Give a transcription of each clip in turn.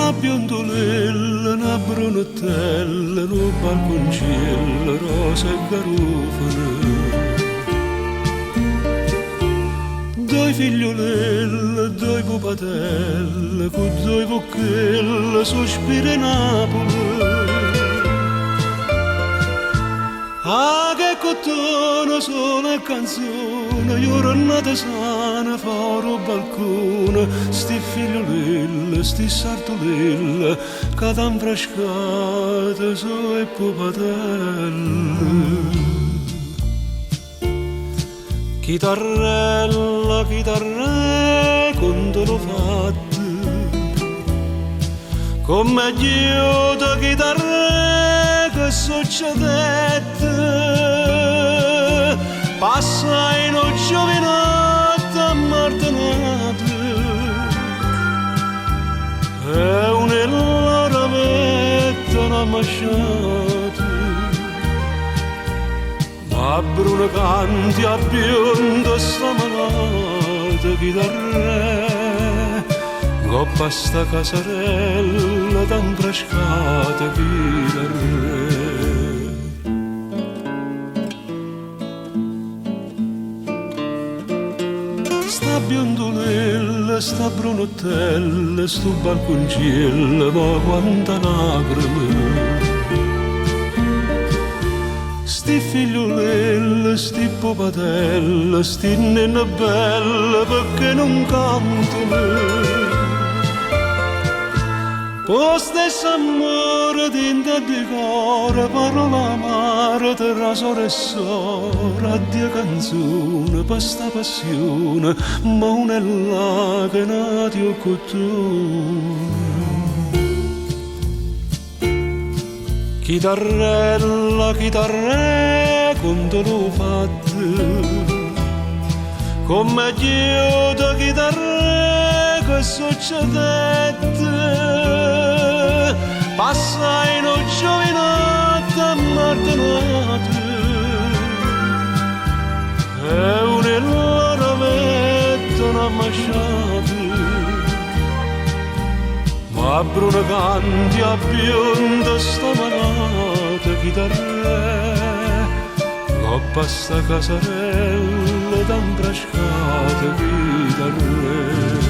Sta biondolella, una brunatella, un balconcello, rosa e garofane. Due figliolelle, due pupatelle, con due bocchelle, sospira Napoli. Ah, che cottone, sono canzone, giornata sana, fuori balcone, sti figliolelle, sti sartolelle, che t'han frascate su e pupatelle. Chitarrella, chitarre, quando l'ho fatta, come aiuto chitarre che succedette, passa in un giovinotto a martinate, e un'ella mette una masciata. A bruna canti a bionda sta malata chitarre, coppa sta casarella tan frascata chitarre. Sta biondolella, sta brunotella, sto balconcello, ma quanta lacrime. Sti figliolelle, sti pupatelle, sti nenne belle, perché non cantano? Po stesso amore dinta di cuore, parola amare tra sore e sora, addio canzone, per sta passione, ma non è là che nati o con tu. Chitarrella, chitarre, quando l'ho fatta, come aiuto chitarre che succedette, passa in un giovinotto a martinate, e un'ella mette una masciata. A bruna canti a bionda sta malata chitarre, coppa sta casarella tan frascata chitarre.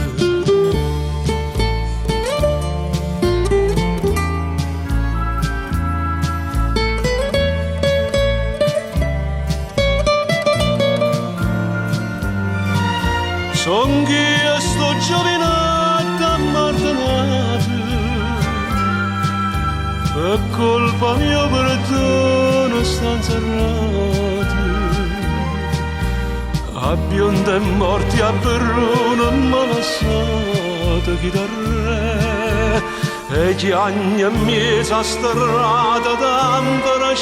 Son chi sto giovinotto a martinate, per colpa mia perdono stanno serrate, a bionda e morti a perrone ma lasciate chitarre, e gli anni a mezza strada d'ambra